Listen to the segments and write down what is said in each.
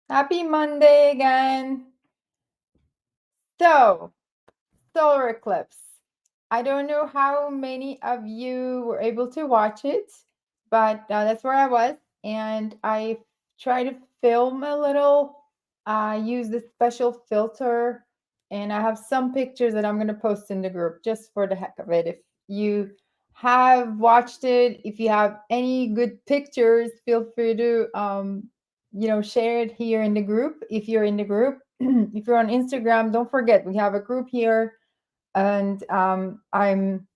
Happy Monday again. So, solar eclipse. I don't know how many of you were able to watch it, but that's where I was. And I tried to film a little. I used this special filter, and I have some pictures that I'm going to post in the group just for the heck of it. If you have watched it, if you have any good pictures, feel free to share it here in the group if you're in the group. If you're on Instagram, don't forget we have a group here, and I'm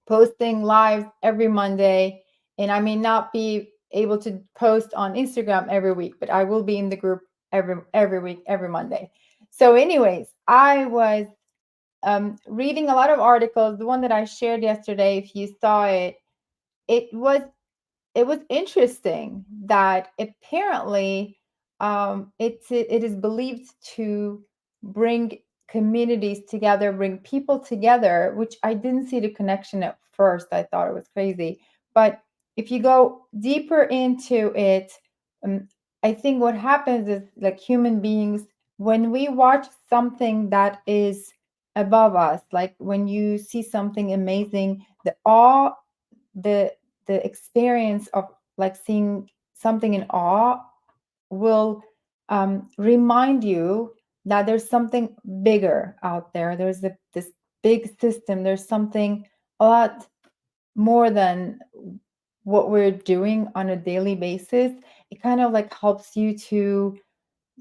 posting live every Monday, and I may not be able to post on Instagram every week, but I will be in the group every week, every Monday. So, anyways, I was reading a lot of articles. The one that I shared yesterday, if you saw it, it was it was interesting that apparently it is believed to bring communities together, bring people together, which I didn't see the connection at first. I thought it was crazy. But if you go deeper into it, um, I think what happens is, like, human beings, when we watch something that is above us, like when you see something amazing, the awe, the the experience of, like, seeing something in awe will remind you that there's something bigger out there. There's this big system. There's something a lot more than what we're doing on a daily basis. It kind of like helps you to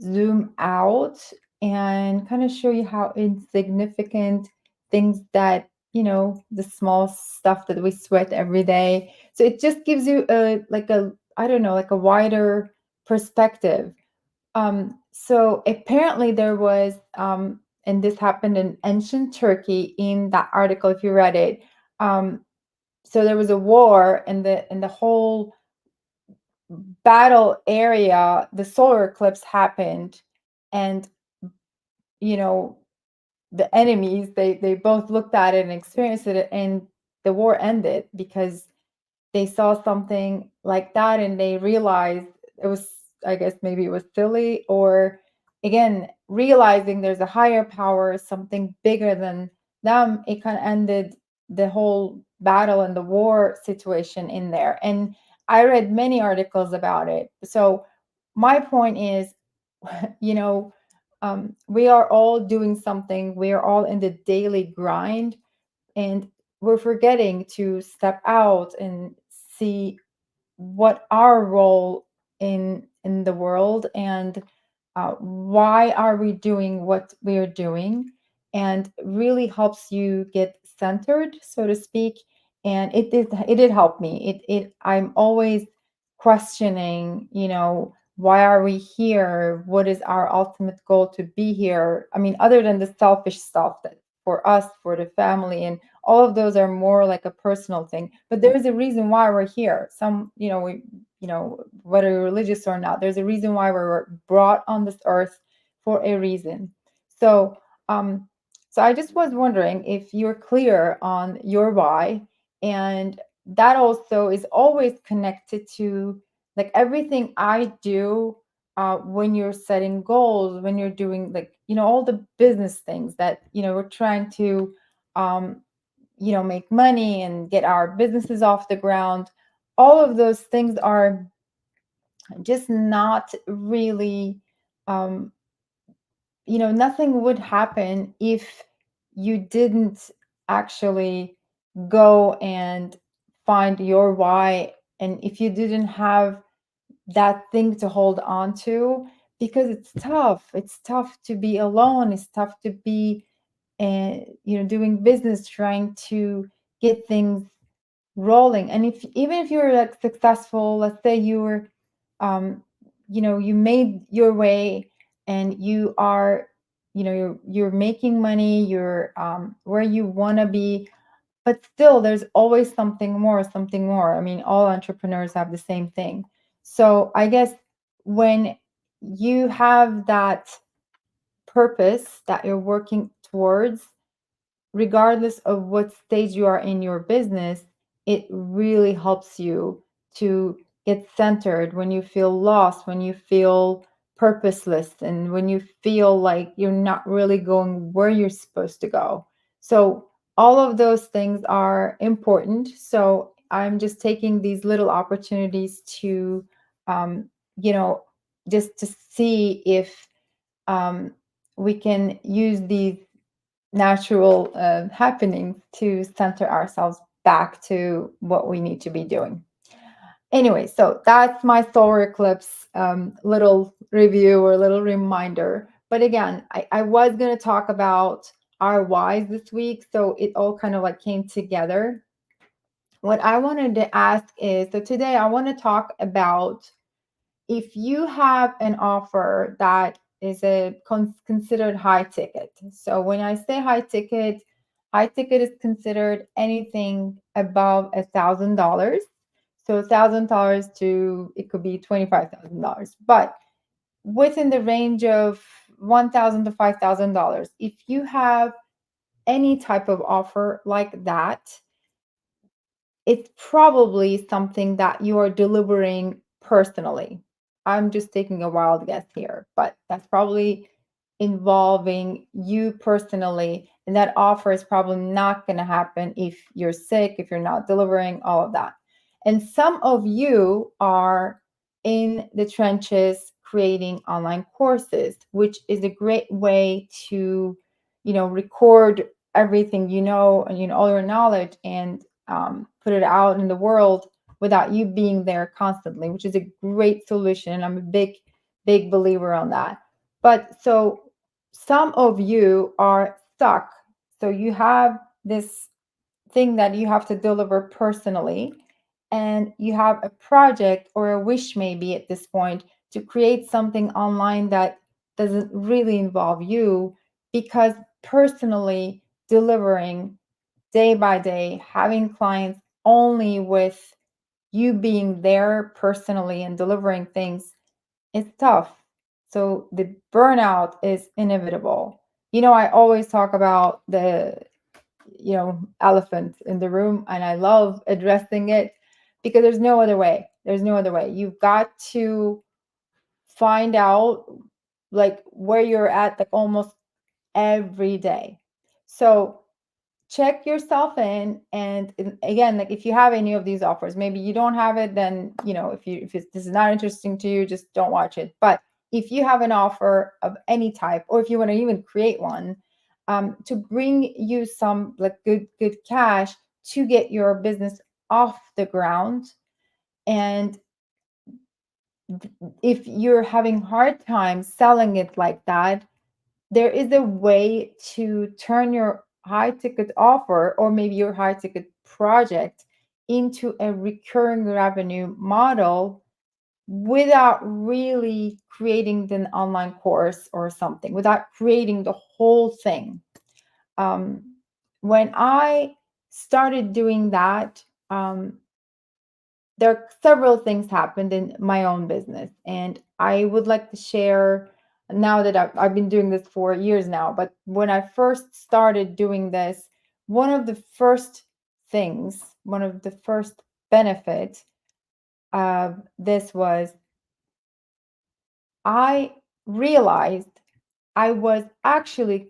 zoom out and kind of show you how insignificant things that, the small stuff that we sweat every day. So it just gives you a I don't know, like a wider perspective. So apparently there was, and this happened in ancient Turkey in that article, if you read it. So there was a war, and the whole battle area, the solar eclipse happened, and you know the enemies, they both looked at it and experienced it, and the war ended because they saw something like that, and they realized it was, I guess maybe it was silly, or again realizing there's a higher power, something bigger than them. It kind of ended the whole battle and the war situation in there. And I read many articles about it. So my point is, you know we are all doing something. We are all in the daily grind, and we're forgetting to step out and see what our role in the world, and why are we doing what we're doing, and really helps you get centered, so to speak. And it did help me. I'm always questioning, why are we here? What is our ultimate goal to be here? I mean, other than the selfish stuff that for us, for the family, and all of those are more like a personal thing. But there is a reason why we're here. Whether you're religious or not, there's a reason why we were brought on this earth, for a reason. So, so I just was wondering if you're clear on your why, and that also is always connected to, like, everything I do. When you're setting goals, when you're doing, like, all the business things that, we're trying to um, make money and get our businesses off the ground. All of those things are just not really, um, nothing would happen if you didn't actually go and find your why, and if you didn't have that thing to hold on to, because it's tough. It's tough to be alone. It's tough to be, doing business, trying to get things rolling. And if even if you're, like, successful, let's say you were, um, you made your way, and you are, you're making money, you're where you want to be, but still there's always something more, something more. I mean, all entrepreneurs have the same thing. So I guess when you have that purpose that you're working towards, regardless of what stage you are in your business, it really helps you to get centered when you feel lost, when you feel purposeless and when you feel like you're not really going where you're supposed to go. So all of those things are important. So I'm just taking these little opportunities to, um, you know, just to see if um, we can use these natural happenings to center ourselves back to what we need to be doing. Anyway, so that's my solar eclipse little review or little reminder. But again, I was going to talk about our whys this week. So it all kind of like came together. What I wanted to ask is, so today I want to talk about if you have an offer that is considered high ticket. So when I say high ticket is considered anything above $1,000. So $1,000 to it could be $25,000, but within the range of $1,000 to $5,000. If you have any type of offer like that, it's probably something that you are delivering personally. I'm just taking a wild guess here, but that's probably involving you personally. And that offer is probably not going to happen if you're sick, if you're not delivering, all of that. And some of you are in the trenches creating online courses, which is a great way to, record everything and all your knowledge and put it out in the world without you being there constantly, which is a great solution. I'm a big, big believer on that. But so some of you are stuck. So you have this thing that you have to deliver personally, and you have a project or a wish, maybe at this point, to create something online that doesn't really involve you, because personally delivering day by day, having clients only with you being there personally and delivering things is tough. So the burnout is inevitable. I always talk about the, elephant in the room, and I love addressing it because there's no other way. There's no other way. You've got to find out like where you're at, like almost every day. So check yourself in, and again, like if you have any of these offers, maybe you don't have it, then if this is not interesting to you, just don't watch it. But if you have an offer of any type, or if you want to even create one to bring you some like good cash to get your business off the ground, and if you're having hard time selling it like that, there is a way to turn your high ticket offer or maybe your high ticket project into a recurring revenue model without really creating an online course or something, without creating the whole thing. When I started doing that, there are several things happened in my own business, and I would like to share now that I've been doing this for years now. But when I first started doing this, one of the first things, one of the first benefits of this was I realized I was actually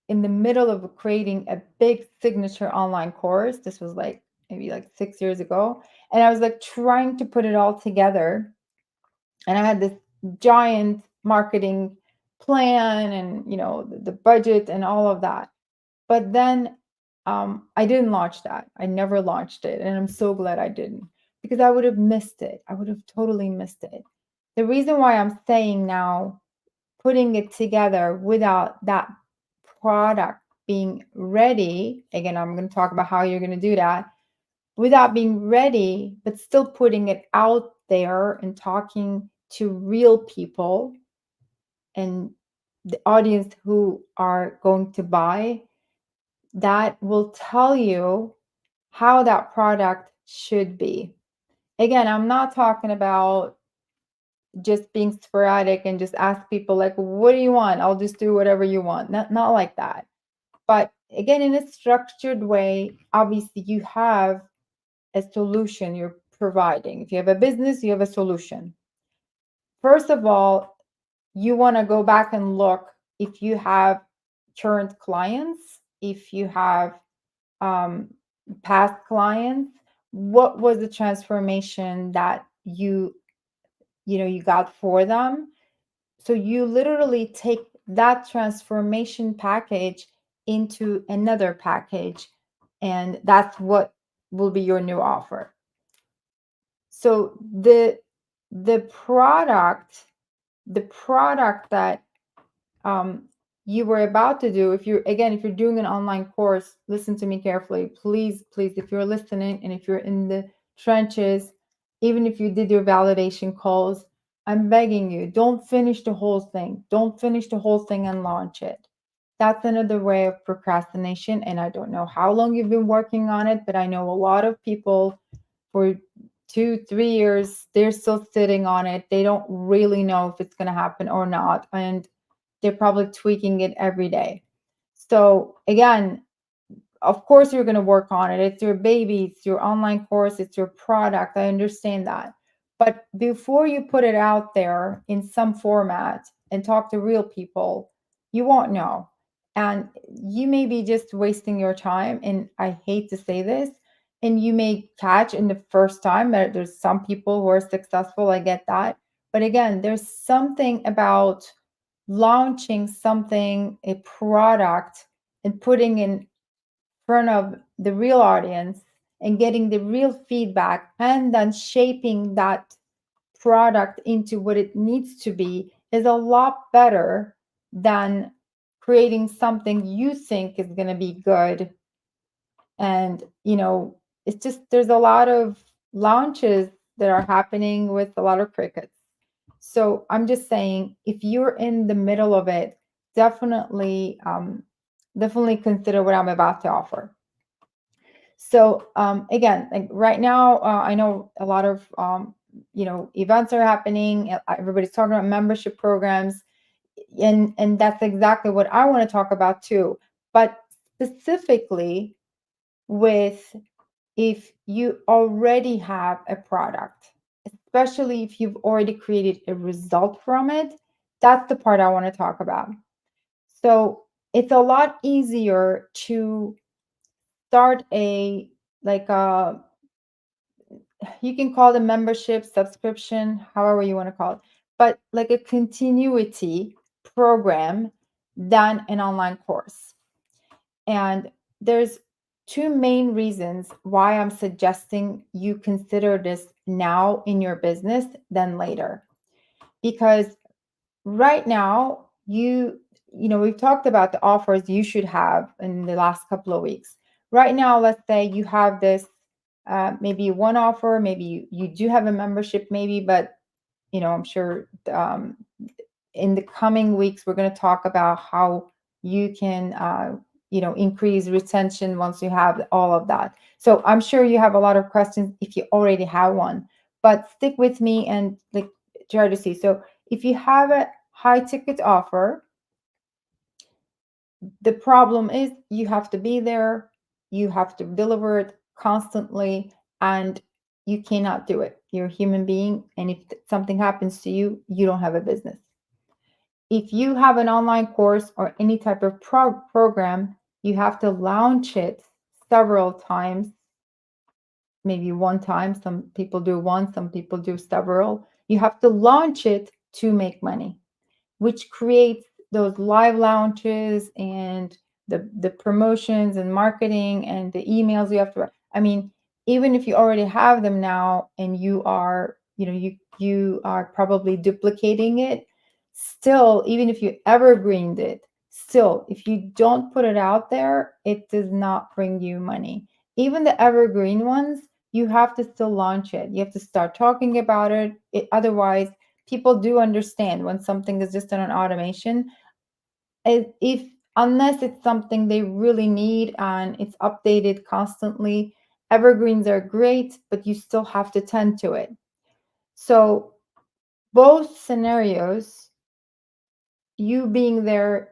in the middle of creating a big signature online course. This was like maybe like 6 years ago. And I was like trying to put it all together. And I had this giant marketing plan and, the budget and all of that. But then I didn't launch that. I never launched it. And I'm so glad I didn't, because I would have missed it. I would have totally missed it. The reason why I'm saying now, putting it together without that product being ready, again, I'm going to talk about how you're going to do that without being ready, but still putting it out there and talking to real people and the audience who are going to buy, that will tell you how that product should be. Again, I'm not talking about just being sporadic and just ask people like, what do you want? I'll just do whatever you want. Not like that. But again, in a structured way, obviously you have a solution you're providing. If you have a business, you have a solution. First of all, you want to go back and look if you have current clients, if you have past clients, what was the transformation that you got for them. So you literally take that transformation package into another package, and that's what will be your new offer. So the product the product that um, you were about to do, if you're doing an online course, listen to me carefully, please, please, if you're listening and if you're in the trenches, even if you did your validation calls, I'm begging you, don't finish the whole thing. Don't finish the whole thing and launch it. That's another way of procrastination. And I don't know how long you've been working on it, but I know a lot of people for 2, 3 years, they're still sitting on it. They don't really know if it's going to happen or not. And they're probably tweaking it every day. So again, of course you're going to work on it. It's your baby, it's your online course, it's your product. I understand that. But before you put it out there in some format and talk to real people, you won't know. And you may be just wasting your time. And I hate to say this, and you may catch in the first time that there's some people who are successful. I get that. But again, there's something about launching something, a product, and putting in front of the real audience and getting the real feedback and then shaping that product into what it needs to be is a lot better than creating something you think is going to be good. And it's just, there's a lot of launches that are happening with a lot of crickets. So I'm just saying, if you're in the middle of it, definitely definitely consider what I'm about to offer. So again, like right now, I know a lot of events are happening. Everybody's talking about membership programs, and that's exactly what I want to talk about too. But specifically with, if you already have a product, especially if you've already created a result from it, that's the part I want to talk about. So it's a lot easier to start like a, you can call it a membership, subscription, however you want to call it, but like a continuity program than an online course. And there's two main reasons why I'm suggesting you consider this now in your business than later. Because right now, we've talked about the offers you should have in the last couple of weeks. Right now, let's say you have this maybe one offer, maybe you do have a membership, maybe, but I'm sure in the coming weeks we're going to talk about how you can increase retention once you have all of that. So I'm sure you have a lot of questions if you already have one, but stick with me and like try to see. So if you have a high ticket offer, the problem is you have to be there, you have to deliver it constantly, and you cannot do it. You're a human being, and if something happens to you, you don't have a business. If you have an online course or any type of program, you have to launch it several times, maybe one time. Some people do one, some people do several. You have to launch it to make money, which creates those live launches and the promotions and marketing and the emails you have to. I mean, even if you already have them now and you are, you are probably duplicating it, still, even if you evergreened it, still, if you don't put it out there, it does not bring you money. Even the evergreen ones, you have to still launch it. You have to start talking about it otherwise, people do understand when something is just done on automation. If unless it's something they really need and it's updated constantly, evergreens are great, but you still have to tend to it. So both scenarios, you being there,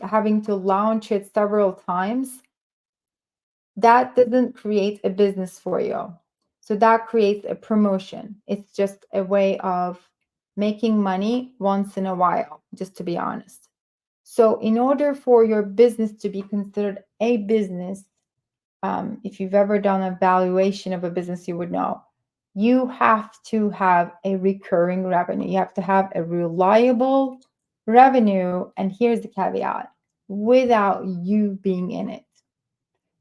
having to launch it several times, that doesn't create a business for you. So that creates a promotion. It's just a way of making money once in a while, just to be honest. So, in order for your business to be considered a business, if you've ever done a valuation of a business, you would know you have to have a recurring revenue. You have to have a reliable revenue. And here's the caveat, without you being in it.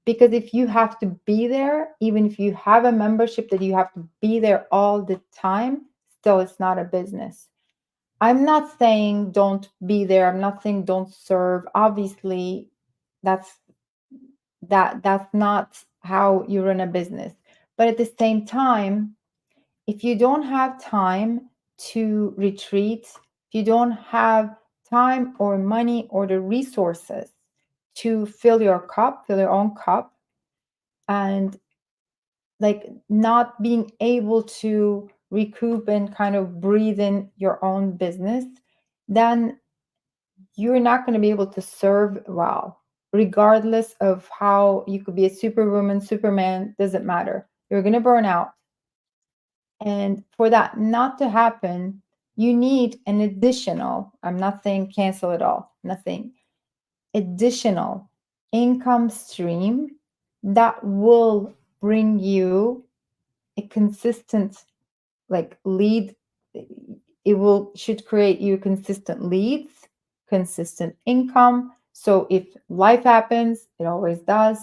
Because if you have to be there, even if you have a membership that you have to be there all the time, still it's not a business. I'm not saying don't be there. I'm not saying don't serve. Obviously, that's that's not how you run a business. But at the same time, if you don't have time to retreat, if you don't have time or money or the resources to fill your cup, fill your own cup, and like not being able to recoup and kind of breathe in your own business, then you're not going to be able to serve well, regardless of how you could be a superwoman, superman, doesn't matter. You're going to burn out. And for that not to happen, you need an additional, I'm not saying cancel it all, nothing, additional income stream that will bring you a consistent like lead. It will should create you consistent leads, consistent income. So if life happens, it always does,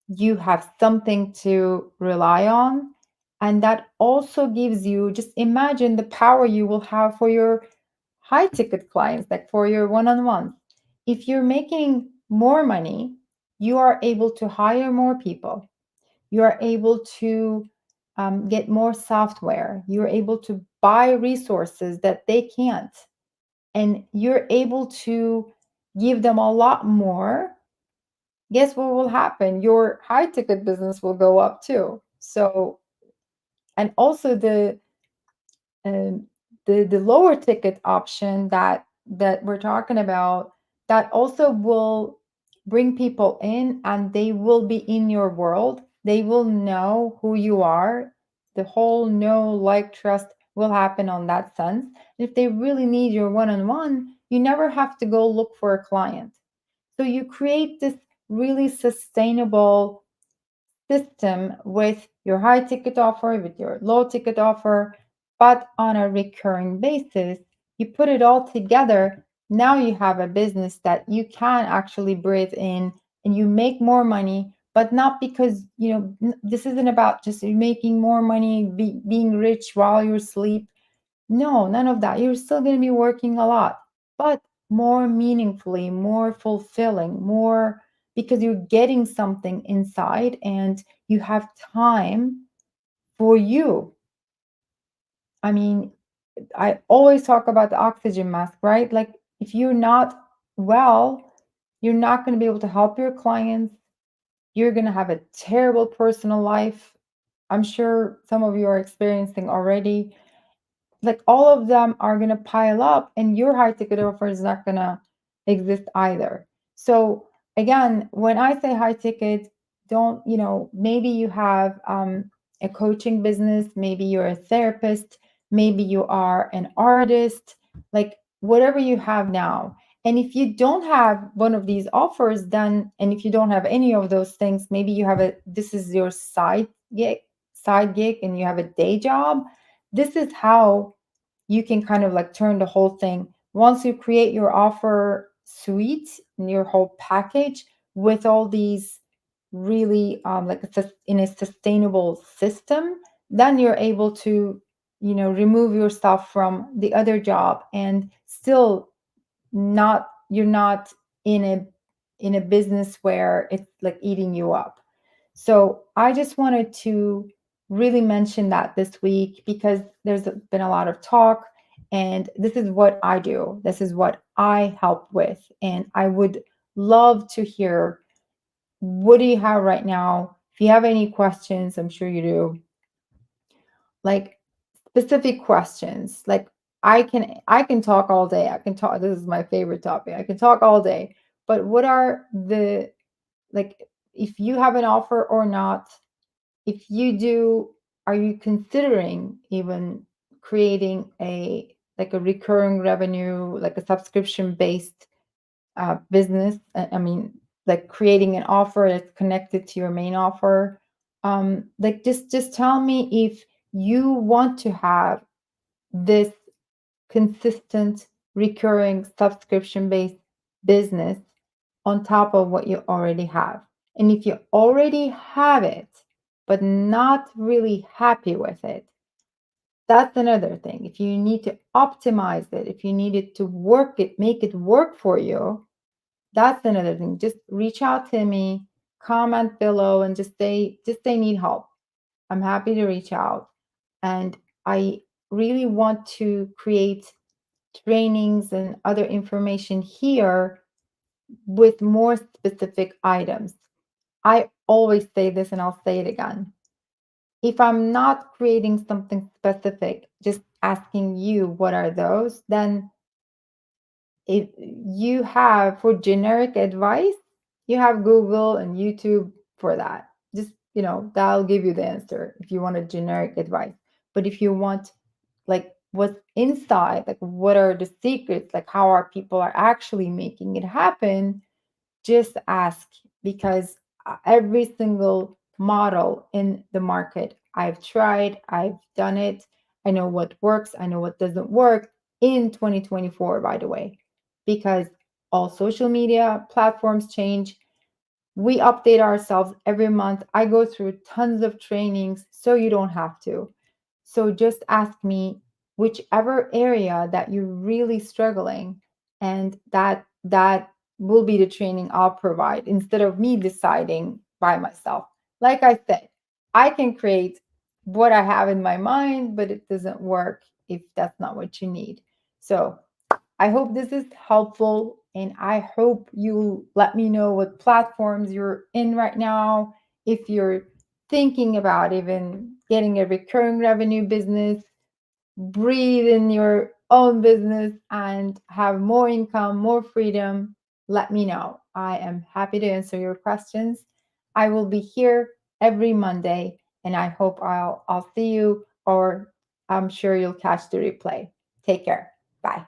you have something to rely on. And that also gives you, just imagine the power you will have for your high ticket clients, like for your one-on-ones. If you're making more money, you are able to hire more people. You are able to get more software. You're able to buy resources that they can't. And you're able to give them a lot more. Guess what will happen? Your high ticket business will go up too. So, and also um, the lower ticket option that we're talking about, that also will bring people in and they will be in your world. They will know who you are. The whole know, like, trust will happen on that sense. If they really need your one-on-one, you never have to go look for a client. So you create this really sustainable system with your high ticket offer, with your low ticket offer, but on a recurring basis. You put it all together. Now you have a business that you can actually breathe in and you make more money, but not because, this isn't about just making more money, being rich while you sleep. No, none of that. You're still going to be working a lot, but more meaningfully, more fulfilling, more because you're getting something inside and you have time for you. I mean, I always talk about the oxygen mask, right? Like, if you're not well, you're not going to be able to help your clients. You're going to have a terrible personal life. I'm sure some of you are experiencing already. Like, all of them are going to pile up and your high ticket offer is not going to exist either. So again, when I say high ticket, don't, maybe you have a coaching business, maybe you're a therapist, maybe you are an artist, like whatever you have now. And if you don't have one of these offers, then, and if you don't have any of those things, maybe you have this is your side gig and you have a day job. This is how you can kind of like turn the whole thing. Once you create your offer suite and your whole package with all these really in a sustainable system, then you're able to, remove yourself from the other job and still not, you're not in a business where it's like eating you up. So I just wanted to really mention that this week because there's been a lot of talk, and this is what I do. This is what I help with. And I would love to hear, what do you have right now? If you have any questions, I'm sure you do. Like, specific questions. Like, I can talk all day. I can talk, this is my favorite topic. I can talk all day. But what are the, like, if you have an offer or not, if you do, are you considering even creating a like a recurring revenue, like a subscription based business. I mean, like creating an offer that's connected to your main offer. Like just tell me if you want to have this consistent, recurring, subscription based business on top of what you already have. And if you already have it, but not really happy with it, that's another thing. If you need to optimize it, if you need it to work it, make it work for you, that's another thing. Just reach out to me, comment below, and just say need help. I'm happy to reach out. And I really want to create trainings and other information here with more specific items. I always say this and I'll say it again. If I'm not creating something specific, just asking you what are those, then if you have for generic advice, you have Google and YouTube for that. Just, that'll give you the answer if you want a generic advice. But if you want like what's inside, like what are the secrets, like how are people are actually making it happen, just ask, because every single model in the market I've tried, I've done it. I know what works, I know what doesn't work in 2024, by the way, because all social media platforms change. We update ourselves every month. I go through tons of trainings, so you don't have to. So just ask me whichever area that you're really struggling, and that will be the training I'll provide instead of me deciding by myself. Like I said, I can create what I have in my mind, but it doesn't work if that's not what you need. So I hope this is helpful, and I hope you let me know what platforms you're in right now. If you're thinking about even getting a recurring revenue business, breathe in your own business and have more income, more freedom, let me know. I am happy to answer your questions. I will be here every Monday, and I hope I'll see you, or I'm sure you'll catch the replay. Take care. Bye.